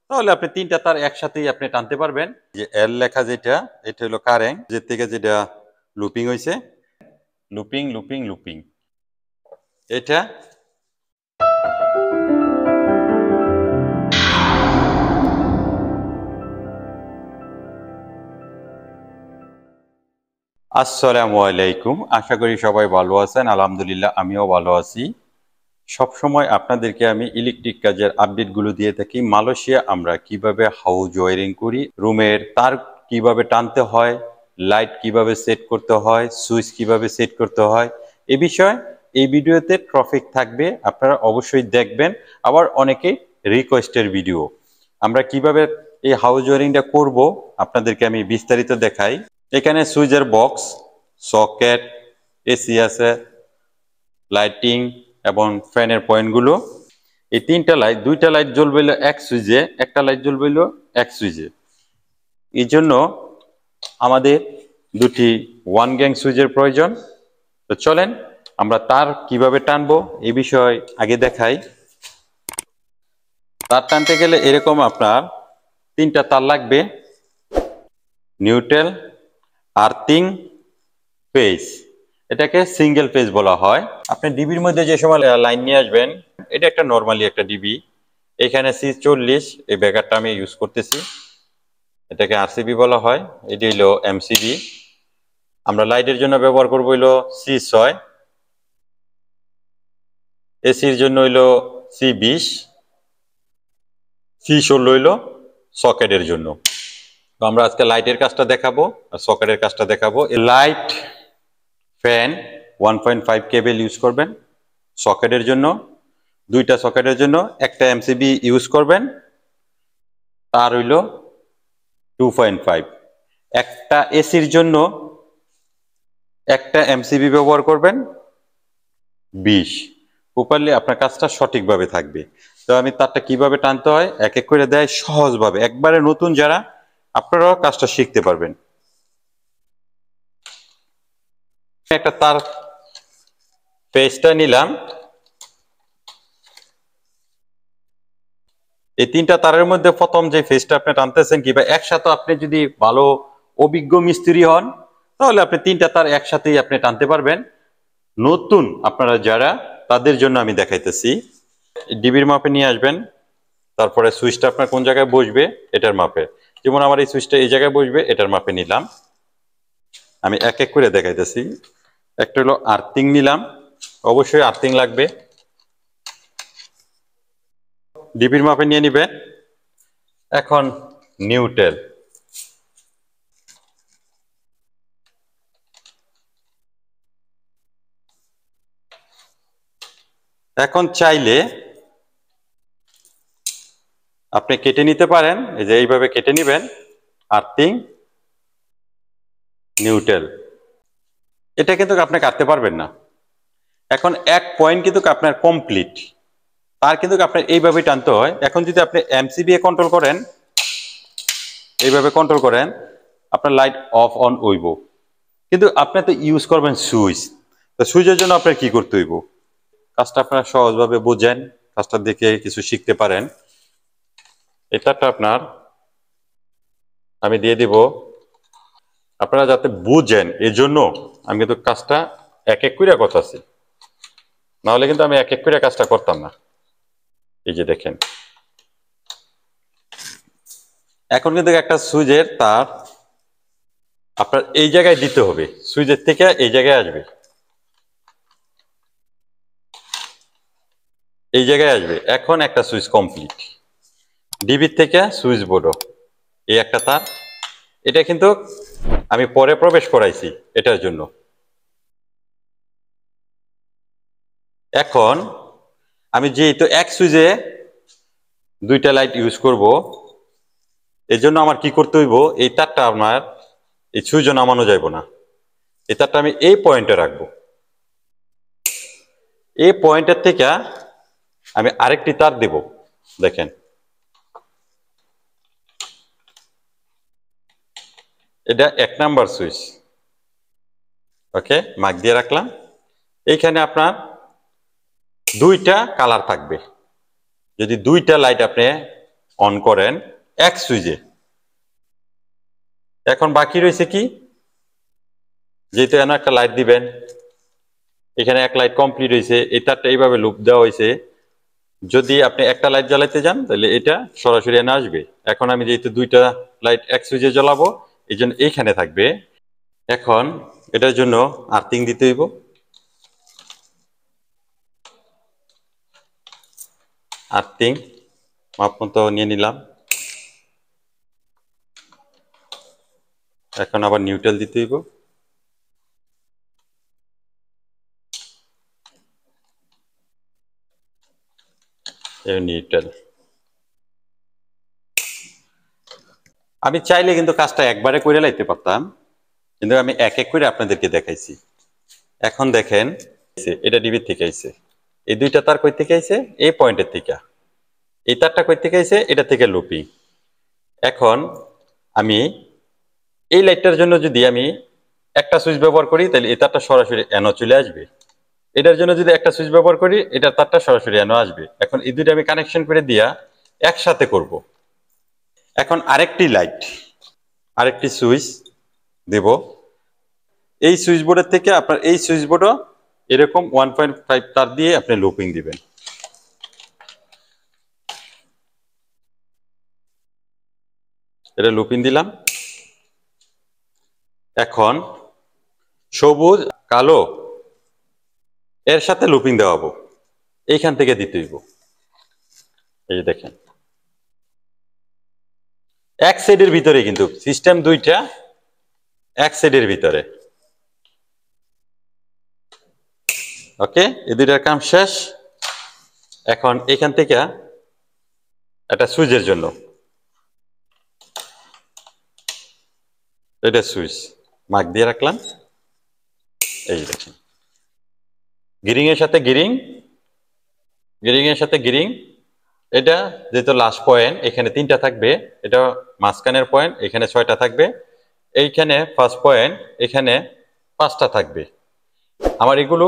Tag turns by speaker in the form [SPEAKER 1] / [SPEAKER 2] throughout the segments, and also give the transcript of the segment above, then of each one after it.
[SPEAKER 1] তাহলে আপনি তিনটা তার একসাথেই আপনি টানতে পারবেন। যে এল লেখা যেটা, এটা হলো কারেন্ট, যে থেকে যেটা লুপিং হয়েছে, লুপিং লুপিং লুপিং, এটা আসসালামু আলাইকুম। আশা করি সবাই ভালো আছেন। আলহামদুলিল্লাহ আমিও ভালো আছি। সবসময় আপনাদেরকে আমি ইলেকট্রিক কাজের আপডেটগুলো দিয়ে থাকি। মালয়েশিয়া আমরা কিভাবে হাউস ওয়ারিং করি, রুমের তার কিভাবে টানতে হয়, লাইট কিভাবে সেট করতে হয়, সুইচ কিভাবে সেট করতে হয়, এ বিষয়ে এই ভিডিওতে টপিক থাকবে, আপনারা অবশ্যই দেখবেন। আবার অনেকে রিকোয়েস্টের ভিডিও, আমরা কিভাবে এই হাউস ওয়ারিংটা করব আপনাদেরকে আমি বিস্তারিত দেখাই। এখানে সুইচের বক্স, সকেট, এসি আছে, লাইটিং এবং ফ্যানের পয়েন্টগুলো। এই তিনটা লাইট, দুইটা লাইট জ্বলবে এক সুইচে, একটা লাইট জ্বলবে এক সুইচে। এই জন্য আমাদের দুটি ওয়ান গ্যাং সুইচের প্রয়োজন। তো চলেন আমরা তার কিভাবে টানবো এই বিষয় আগে দেখাই। তার টানতে গেলে এরকম আপনার তিনটা তার লাগবে: নিউট্রাল, আর্থিং, ফেজ। এটাকে সিঙ্গেল ফেজ বলা হয়। আপনি ডিবির মধ্যে যে সময় লাইন নিয়ে আসবেন, এটা একটা নর্মালি একটা ডিবি। এখানে C40 এই ব্যাগারটা আমি ইউজ করতেছি, এটাকে আরসিবি বলা হয়। এটি হলো এমসিবি। আমরা লাইটের জন্য ব্যবহার করব হইলো C6, এসির জন্য হইলো C20, C16 হইলো সকেটের জন্য। তো আমরা আজকে লাইটের কাজটা দেখাবো আর সকেটের কাজটা দেখাবো। লাইট, ফ্যান 1.5 কেবল ইউজ করবেন সকেটের জন্য, দুইটা সকেটের জন্য একটা এমসিবি ইউজ করবেন, তার হইল 2.5। একটা এসির জন্য একটা এমসিবি ব্যবহার করবেন 20। প্রপারলি আপনার কাজটা সঠিকভাবে থাকবে। তো আমি তারটা কিভাবে টানতে হয় এক এক করে দেয় সহজভাবে, একবারে নতুন যারা, আপনারাও কাজটা শিখতে পারবেন। একটা তার পেজটা নিলাম, এই তিনটা তারের মধ্যে প্রথম যে ফেজটা আপনি টানতেছেন, কিংবা একসাথে আপনি যদি ভালো অভিজ্ঞ মিস্ত্রি হন তাহলে আপনি তিনটা তার একসাথেই আপনি টানতে পারবেন। নতুন আপনারা যারা, তাদের জন্য আমি দেখাইতেছি। ডিবির মাপে নিয়ে আসবেন, তারপরে সুইচটা আপনার কোন জায়গায় বসবে এটার মাপে। যেমন আমার এই সুইচটা এই জায়গায় বসবে, এটার মাপে নিলাম। আমি এক এক করে দেখাইতেছি। একটা হলো আর্থিং নিলাম, অবশ্যই আর্থিং লাগবে, ডিবির মাপে নিয়ে নিবেন। এখন নিউট্রাল, এখন চাইলে আপনি কেটে নিতে পারেন, এই যে এইভাবে কেটে নিবেন। আর্থিং, নিউট্রাল, এটা কিন্তু আপনি কাটতে পারবেন না। এখন এক পয়েন্ট কিন্তু আপনার কমপ্লিট, তার কিন্তু আপনার এইভাবে টানতে হয়। এখন যদি আপনি এমসিবি এ কন্ট্রোল করেন, এইভাবে কন্ট্রোল করেন, আপনার লাইট অফ অন হইব, কিন্তু আপনি তো ইউজ করবেন সুইচ। তো সুইচের জন্য আপনার কি করতে হইব, কাজটা আপনারা সহজভাবে বুঝেন, কাজটা দেখে কিছু শিখতে পারেন। এটা আপনার আমি দিয়ে দিব, আপনারা যাতে বুঝেন এই জন্য আমি কিন্তু কাজটা এক এক করে করতেছি, নাহলে কিন্তু আমি এক এক করে কাজটা করতাম না। এই যে দেখেন, এখন কিন্তু একটা সুইচের তার আপনার এই জায়গায় দিতে হবে, সুইচের থেকে এই জায়গায় আসবে, এই জায়গায় আসবে। এখন একটা সুইচ কমপ্লিট, ডিবির থেকে সুইচ বোর্ডও এই একটা তার, এটা কিন্তু আমি পরে প্রবেশ করাইছি এটার জন্য। এখন আমি যেহেতু এক সুইচে দুইটা লাইট ইউজ করব, এই জন্য আমার কি করতে হইব, এই তারটা আমার এই সুইচে নামানো যাইব না, এই তারটা আমি এই পয়েন্টে রাখবো। এই পয়েন্টের থেকে আমি আরেকটি তার দেব, দেখেন এটা 1 নাম্বার সুইচ। ওকে, মার্ক দিয়ে রাখলাম। এইখানে আপনার দুইটা কালার থাকবে। যদি দুইটা লাইট আপনি অন করেন এক সুইচে। এখন বাকি রয়েছে কি, যেহেতু এখানে একটা লাইট দিবেন, এখানে এক লাইট কমপ্লিট হয়েছে, এই তারটা এইভাবে লুপ দেওয়া হয়েছে। যদি আপনি একটা লাইট জ্বালাইতে যান তাহলে এটা সরাসরি এনে আসবে। এখন আমি যেহেতু দুইটা লাইট এক সুইচে জ্বালাবো, এই জন্য এইখানে থাকবে। এখন এটার জন্য আর্থিং দিতে হইব। আর্থিং মাপ মতো নিয়ে নিলাম। এখন আবার নিউট্রাল দিতে হইব। নিউট্রাল। আমি চাইলে কিন্তু কাজটা একবারে করে লাইতে পারতাম, কিন্তু আমি এক এক করে আপনাদেরকে দেখাইছি। এখন দেখেন এটা ডিবি থেকে আইছে, এই দুইটা তার কই থেকে আইছে, এই পয়েন্টের থেকে। এই তারটা কই থেকে আইছে, এটা থেকে লুপিং। এখন আমি এই লাইটটার জন্য যদি আমি একটা সুইচ ব্যবহার করি তাহলে এই তারটা সরাসরি এনো চলে আসবে। এটার জন্য যদি একটা সুইচ ব্যবহার করি, এটার তারটা সরাসরি এনো আসবে। এখন এই দুইটা আমি কানেকশন করে দিয়া একসাথে করব। এখন আরেকটি লাইট, আরেকটি সুইচ দেব। এই সুইচ বোর্ডের থেকে আপনার এই সুইচ বোর্ডও এরকম 1.5 তার দিয়ে আপনি লুপিং দিবেন। এটা লুপিং দিলাম। এখন সবুজ কালো এর সাথে লুপিং দেওয়াবো, এইখান থেকে দিতে হইব। এই যে দেখেন এক সাইডের ভিতরে, কিন্তু সিস্টেম দুইটা এক সাইডের ভিতরে। ওকে, এই দুইটার কাম শেষ। এখন এখান থেকে একটা সুইচের জন্য, এটা সুইচ মার্ক দিয়ে রাখলাম। এই দেখেন গিরিং এর সাথে গিরিং, গিরিং এর সাথে গিরিং। এটা যেহেতু লাস্ট পয়েন্ট, এখানে 3টা থাকবে, এটা মাঝখানের পয়েন্ট, এখানে 6টা থাকবে, এইখানে ফার্স্ট পয়েন্ট, এখানে 5টা থাকবে। আমার এগুলো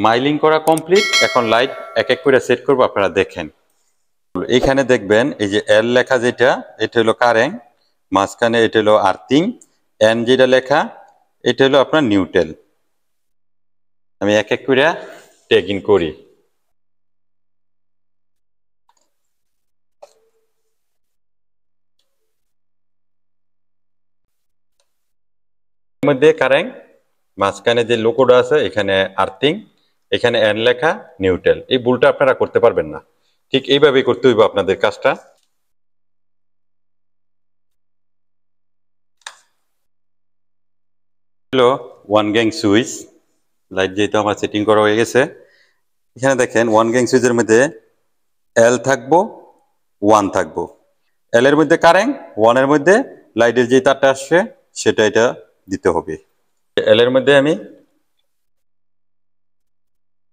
[SPEAKER 1] মাইলিং করা কমপ্লিট। এখন লাইট এক এক করে সেট করবো, আপনারা দেখেন। এখানে দেখবেন এই যে এল লেখা, যেটা এটা হলো কারেন্ট, মাঝখানে এটা হলো আর্থিং, এন যেটা লেখা এটা হলো আপনার নিউট্রাল। আমি এক এক করে ট্যাগিং করি। মধ্যে কারেন্ট, মাঝখানে যে লোগোটা আছে এখানে আর্থিং, এখানে এন লেখা, নিউট্রাল। এই ভুলটা আপনারা করতে পারবেন না, ঠিক এইভাবেই করতে হইব আপনাদের কাজটা। হলো ওয়ান গ্যাং সুইচ, লাইট যেহেতু আমার সেটিং করা হয়ে গেছে। এখানে দেখেন ওয়ান গ্যাং সুইচের মধ্যে এল থাকবো, ওয়ান থাকবো। এল এর মধ্যে কারেন্ট, ওয়ান এর মধ্যে লাইটের যে তারটা আসছে সেটা এটা দিতে হবে। এল এর মধ্যে আমি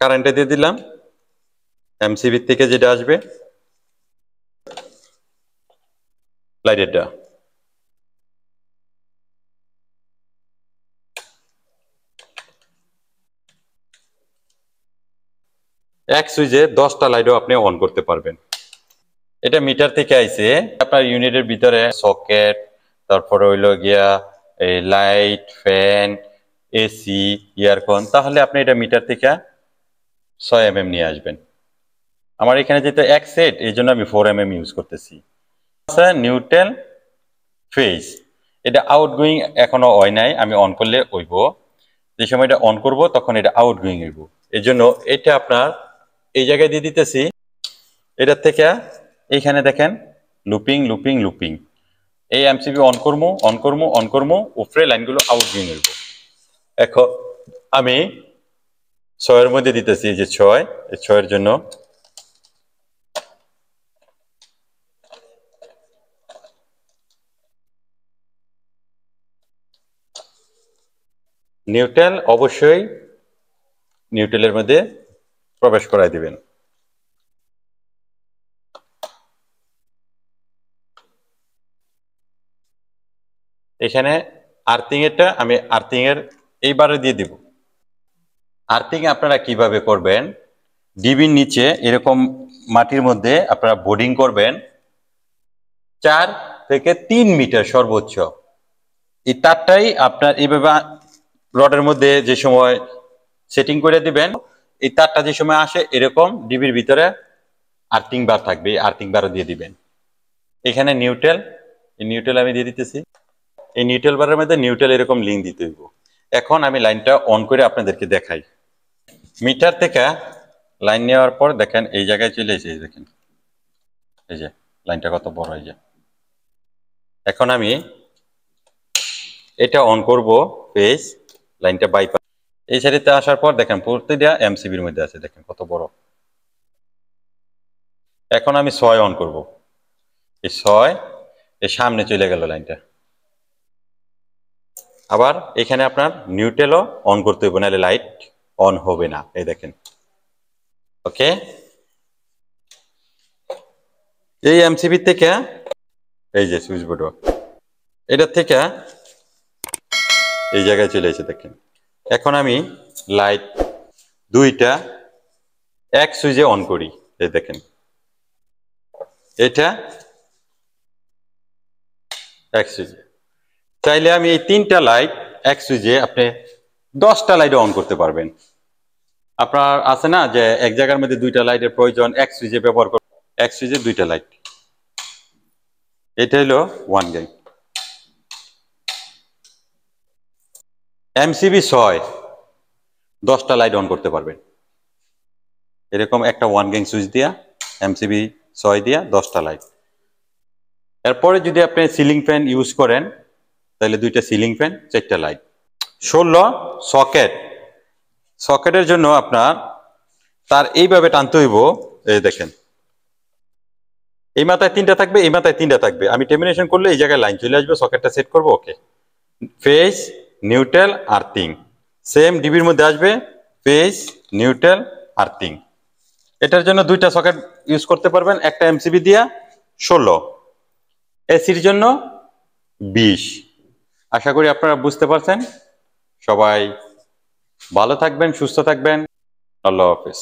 [SPEAKER 1] কারেন্টে দিয়ে দিলাম, এমসিবি থেকে যেটা আসবে লাইটেরটা। এক সুইচে 10টা লাইটও আপনি অন করতে পারবেন। এটা মিটার থেকে আইছে, আপনার ইউনিটের ভিতরে সকেট, তারপরে হইলো গিয়া এই লাইট, ফ্যান, এসি, ইয়ারফোন, তাহলে আপনি এটা মিটার থেকে 6 mm নিয়ে আসবেন। আমার এখানে যেহেতু এক সেট, এই জন্য আমি 4 mm ইউজ করতেছি। আচ্ছা, নিউট্রাল ফেজ, এটা আউটগোয়িং এখনো হয় নাই, আমি অন করলে হইব। যে সময় এটা অন করব তখন এটা আউটগোয়িং হইব। এই জন্য এটা আপনার এই জায়গায় দিয়ে দিতেছি। এটার থেকে এইখানে দেখেন লুপিং লুপিং লুপিং, এই এমসিবি অন করবো অন করবো অন করবো, উপরে লাইনগুলো আউটগোয়িং হইব। এখন আমি 6-এর মধ্যে দিতেছি, যে 6, এই 6-এর জন্য নিউট্রাল অবশ্যই নিউট্রালের মধ্যে প্রবেশ করাই দিবেন। এখানে আর্থিং এরটা আমি আর্থিং এর এইবারে দিয়ে দিব। আর্থিং আপনারা কিভাবে করবেন, ডিবির নিচে এরকম মাটির মধ্যে আপনারা বোর্ডিং করবেন। 4 থেকে 3 মিটার সর্বোচ্চ। এই তারটাই আপনার এইভাবে রডের মধ্যে যে সময় সেটিং করে দিবেন, এই তারটা যে সময় আসে এরকম ডিবির ভিতরে আর্থিং বার থাকবে, আর্থিং বারও দিয়ে দিবেন। এখানে নিউট্রাল, এই নিউট্রাল আমি দিয়ে দিতেছি। এই নিউট্রাল বারের মধ্যে নিউট্রাল এরকম লিঙ্ক দিতে হইব। এখন আমি লাইনটা অন করে আপনাদেরকে দেখাই। মিটার থেকে লাইন নেওয়ার পর দেখেন এই জায়গায় চলে এসেছে, দেখেন এই যে লাইনটা কত বড়। এই যে এখন আমি এটা অন করব, ফেজ লাইনটা বাইপাস। এই সারিতে আসার পর দেখেন প্রতিটা এমসিবির মধ্যে আছে, দেখেন কত বড়। এখন আমি 6 অন করব, এই 6 এর সামনে চলে গেল লাইনটা। আবার এখানে আপনার নিউট্রালও অন করতে হবে, নাহলে লাইট অন হবে না। এই দেখেন, ওকে। এই এমসিবি থেকে এই যে সুইচ বোর্ড, এটা থেকে এই জায়গায় চলে এসে দেখেন। এখন আমি লাইট দুইটা এক সুইচে অন করি, এই দেখেন এটা এক সুইচে। চাইলে আমি এই 3টা লাইট এক সুইচে আপনি 10টা লাইট অন করতে পারবেন। আপনার আছে না যে এক জায়গার মধ্যে 2টা লাইটের প্রয়োজন, এক সুইচে ব্যবহার করবেন, এক সুইচে 2টা লাইট। এটা হলো 1 গ্যাং। এমসিবি 6 10টা লাইট অন করতে পারবেন, এরকম একটা 1 গ্যাং সুইচ দিয়া এমসিবি 6 দিয়া 10টা লাইট। এরপরে যদি আপনি সিলিং ফ্যান ইউজ করেন তাহলে 2টা সিলিং ফ্যান, 4টা লাইট। 16 সকেট। সকেটের জন্য আপনার তার এইভাবে টানতে হইব, এই দেখেন এই মাথায় 3টা থাকবে, এই মাথায় 3টা থাকবে। আমি টার্মিনেশন করলে এই জায়গায় লাইন চলে আসবে, সকেটটা সেট করব, ওকে। ফেজ, নিউট্রাল, আর্থিং সেম ডিবির মধ্যে আসবে, ফেজ, নিউট্রাল, আর্থিং। এটার জন্য 2টা সকেট ইউজ করতে পারবেন, একটা এমসিবি দিয়া 16, এসির জন্য 20। আশা করি আপনারা বুঝতে পারছেন। সবাই ভালো থাকবেন, সুস্থ থাকবেন। আল্লাহ হাফেজ।